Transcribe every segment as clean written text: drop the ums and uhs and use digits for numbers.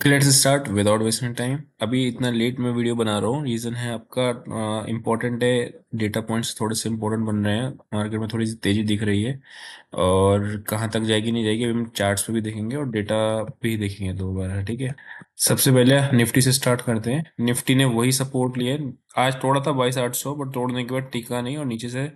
Let's start without wasting time. अभी इतना late में वीडियो बना रहा हूँ, रीज़न है आपका इम्पोर्टेंट है। डेटा पॉइंट्स थोड़े से इम्पोर्टेंट बन रहे हैं, मार्केट में थोड़ी सी तेज़ी दिख रही है और कहाँ तक जाएगी नहीं जाएगी अभी हम चार्ट्स पे भी देखेंगे और डेटा पे ही देखेंगे दो बार है, ठीक है। सबसे पहले निफ्टी से स्टार्ट करते हैं। निफ्टी ने वही सपोर्ट लिया है, आज तोड़ा था 22,800 बट तोड़ने के बाद टिका नहीं और नीचे से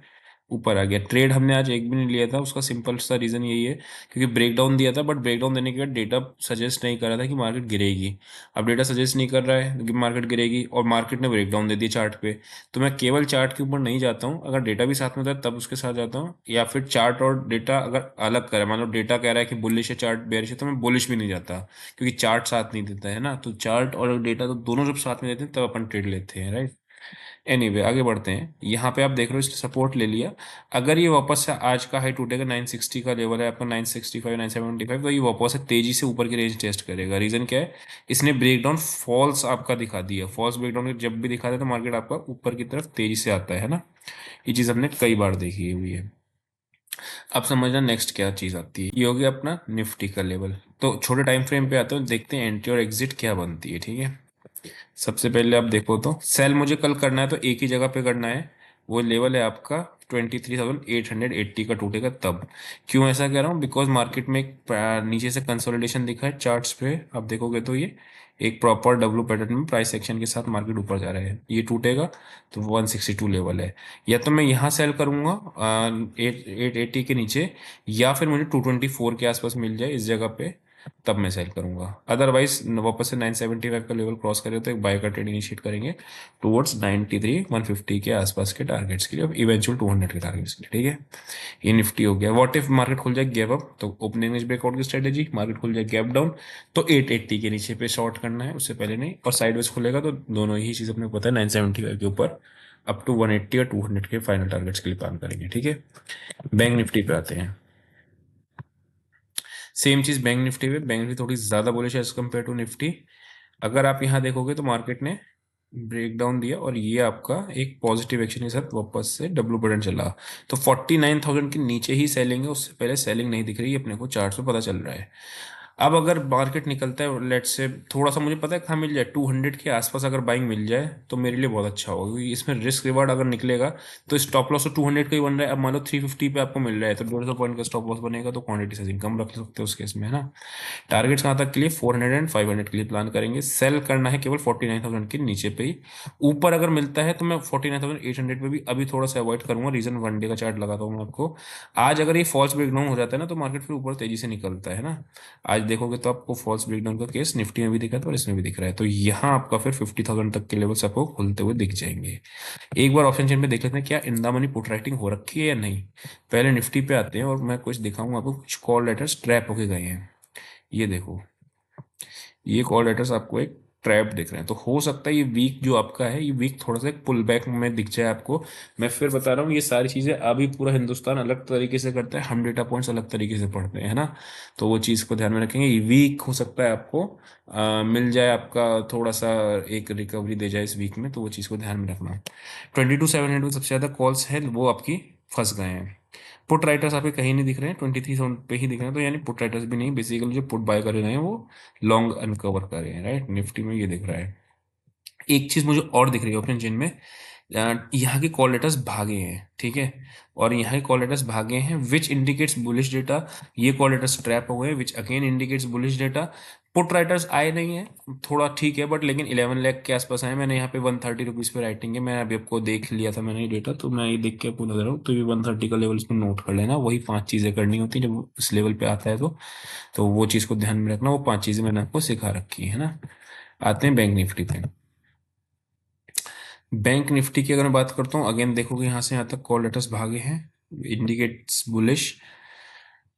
ऊपर आ गया। ट्रेड हमने आज एक भी नहीं लिया था, उसका सिंपल सा रीज़न यही है क्योंकि ब्रेकडाउन दिया था, बट ब्रेकडाउन देने के बाद डेटा सजेस्ट नहीं कर रहा था कि मार्केट गिरेगी। अब डेटा सजेस्ट नहीं कर रहा है कि मार्केट गिरेगी और मार्केट ने ब्रेकडाउन दे दिया चार्ट पे, तो मैं केवल चार्ट के ऊपर नहीं जाता हूँ। अगर डेटा भी साथ में होता है तब उसके साथ जाता हूँ, या फिर चार्ट और डेटा अगर अलग करे, मान लो डेटा कह रहा है कि बुलिश है चार्ट बेयरिश है, तो मैं बुलिश भी नहीं जाता क्योंकि चार्ट साथ नहीं देता है ना। तो चार्ट और डेटा तो दोनों जब साथ में देते हैं तब अपन ट्रेड लेते हैं, राइट। एनीवे आगे बढ़ते हैं। यहाँ पे आप देख रहे हो इसने सपोर्ट ले लिया। अगर ये वापस से आज का हाई टूटेगा, 960 का लेवल है आपका, 965 975, तो ये वापस से तेजी से ऊपर की रेंज टेस्ट करेगा। रीजन क्या है, इसने ब्रेकडाउन फॉल्स आपका दिखा दिया। फॉल्स ब्रेकडाउन जब भी दिखाता है तो मार्केट आपका ऊपर की तरफ तेजी से आता है ना। ये चीज हमने कई बार देखी हुई है। अब समझना नेक्स्ट क्या चीज आती है। ये हो गया अपना निफ्टी का लेवल। तो छोटे टाइम फ्रेम पे आते हैं, देखते हैं एंट्री और एग्जिट क्या बनती है, ठीक है। सबसे पहले आप देखो तो सेल मुझे कल करना है तो एक ही जगह पे करना है। वो लेवल है आपका 23,880 का टूटेगा तब। क्यों ऐसा कह रहा हूँ, बिकॉज मार्केट में एक नीचे से कंसोलिडेशन दिखा है चार्ट्स पे, आप देखोगे तो ये एक प्रॉपर डब्ल्यू पैटर्न में प्राइस एक्शन के साथ मार्केट ऊपर जा रहा है। ये टूटेगा तो 162 लेवल है। या तो मैं यहाँ सेल करूंगा 880 के नीचे, या फिर मुझे 224 के आसपास मिल जाए इस जगह पे, तब मैं सेल करूंगा। अदरवाइज वापस से 975 का लेवल क्रॉस करे तो एक बाय का ट्रेड इनिशिएट करेंगे टुवर्ड्स 93 150 के आसपास के टारगेट्स के लिए, अब इवेंचुअल 200 के टारगेट्स के लिए, ठीक है। ये निफ्टी हो गया। व्हाट इफ मार्केट खुल जाए गैप अप, तो ओपनिंग में ब्रेकआउट की स्ट्रेटेजी, मार्केट खुल जाए गैप डाउन तो 880 के नीचे पे शॉर्ट करना है, उससे पहले नहीं। और साइडवेज खुलेगा तो दोनों ही चीज अपने को पता है 975 के ऊपर अप टू 180 और 200 के फाइनल टारगेट्स के लिए प्लान करेंगे, ठीक है। बैंक निफ्टी पे आते हैं। सेम चीज बैंक निफ्टी पे, बैंक निफ्टी थोड़ी ज्यादा बुलिश है एज कम्पेयर टू निफ्टी। अगर आप यहाँ देखोगे तो मार्केट ने ब्रेक डाउन दिया और ये आपका एक पॉजिटिव एक्शन के साथ वापस से डब्ल्यू बटन चला। तो 49,000 के नीचे ही सेलिंग है, उससे पहले सेलिंग नहीं दिख रही है अपने को, चार्ट पे पता चल रहा है। अब अगर मार्केट निकलता है लेट से थोड़ा सा, मुझे पता है कहाँ मिल जाए, 200 के आसपास अगर बाइंग मिल जाए तो मेरे लिए बहुत अच्छा होगा, क्योंकि इसमें रिस्क रिवार्ड अगर निकलेगा तो स्टॉप लॉस तो 200 का ही बन रहा है। अब मान लो 350 पे आपको मिल रहा है तो 150 पॉइंट का स्टॉप लॉस बनेगा, तो क्वांटिटी साइजिंग कम रख सकते हो उस केस में, है ना। टारगेट्स कहाँ तक के लिए, 400 एंड 500 के लिए प्लान करेंगे। सेल करना है केवल 49,000 के नीचे पे ही। ऊपर अगर मिलता है तो मैं 49,800 पे भी अभी थोड़ा सा अवॉइड करूंगा। रीजन वन डे का चार्ट लगाता हूँ मैं आपको। आज अगर ये फॉल्स ब्रेकडाउन हो जाता है ना तो मार्केट फिर ऊपर तेजी से निकलता है ना। आज देखोगे तो आपको फॉल्स ब्रेकडाउन का केस निफ्टी में भी दिखा था और इसमें भी दिख रहा है, तो यहाँ आपका फिर 50,000 तक के लेवल्स आपको खुलते हुए दिख जाएंगे। एक बार ऑप्शन चेन पे देख लेते हैं क्या in the money put writing हो रखी है या नहीं। पहले निफ्टी पे आते हैं और मैं कुछ दिखाऊंगा आपको, कुछ कॉल लेटर्स ट्रैप होके गए हैं। ये देखो, ये कॉल लेटर्स आपको एक ट्रैप दिख रहे हैं, तो हो सकता है ये वीक जो आपका है, ये वीक थोड़ा सा एक पुल बैक में दिख जाए आपको। मैं फिर बता रहा हूँ, ये सारी चीजें अभी पूरा हिंदुस्तान अलग तरीके से करता है, हम डेटा पॉइंट्स अलग तरीके से पढ़ते हैं, है ना। तो वो चीज को ध्यान में रखेंगे। ये वीक हो सकता है आपको मिल जाए आपका थोड़ा सा, एक रिकवरी दे जाए इस वीक में, तो वो चीज को ध्यान में रखना। 22,700 सबसे ज्यादा कॉल्स हैं वो आपकी फंस गए हैं। पुट राइटर्स आपके कहीं नहीं दिख रहे हैं, 23 पे ही दिख रहे हैं, तो यानी पुट राइटर्स भी नहीं, बेसिकली जो पुट बाय कर रहे हैं वो लॉन्ग अनकवर कर रहे हैं, राइट। निफ्टी में ये दिख रहा है। एक चीज मुझे और दिख रही है ओपन जिन में, यहाँ के कॉल लेटर्स भागे हैं, ठीक है। और यहाँ के कॉल लेटर्स भागे हैं विच इंडिकेट्स बुलिश डेटा। ये कॉल लेटर्स ट्रैप हो गए which again indicates bullish data. Put writers आए नहीं है, थोड़ा ठीक है, बट लेकिन 11 लाख के आसपास आए। मैंने यहाँ पे 130 रुपीज पे राइटिंग है, मैं अभी आपको देख लिया था मैंने ये डेटा, तो मैं ये देख के आपको बता रहा हूँ। तो ये 130 का लेवल इसमें नोट कर लेना, वही पांच चीजें करनी होती है जब इस लेवल पे आता है तो वो चीज को ध्यान में रखना। वो पांच चीजें मैंने आपको सिखा रखी है ना। आते हैं बैंक निफ्टी पे। बैंक निफ्टी की अगर मैं बात करता हूँ, अगेन देखोगे यहाँ से यहाँ तक कॉल लेटर्स भागे हैं, इंडिकेट्स बुलिश।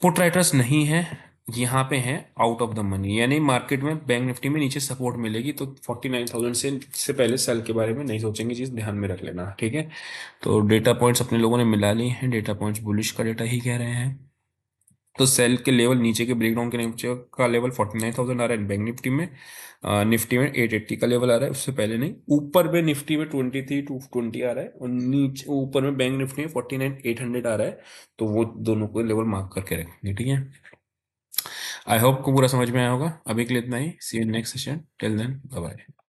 पुट राइटर्स नहीं है, यहाँ पे है आउट ऑफ द मनी, यानी मार्केट में बैंक निफ्टी में नीचे सपोर्ट मिलेगी तो 49,000 से पहले सेल के बारे में नहीं सोचेंगे, चीज ध्यान में रख लेना, ठीक है। तो डेटा पॉइंट्स अपने लोगों ने मिला लिए हैं, डेटा पॉइंट्स बुलिश का डेटा ही कह रहे हैं। तो सेल के लेवल नीचे के ब्रेकडाउन के नीचे का लेवल 49,000 आ रहा है बैंक निफ्टी में। निफ्टी में 880 का लेवल आ रहा है, उससे पहले नहीं। ऊपर में निफ्टी में 23,220 आ रहा है और नीचे ऊपर में बैंक निफ्टी में 49,800 आ रहा है। तो वो दोनों को लेवल मार्क करके रखेंगे, ठीक है। आई होप को पूरा समझ में आया होगा। अभी के लिए इतना ही। See you next session. Till then bye bye.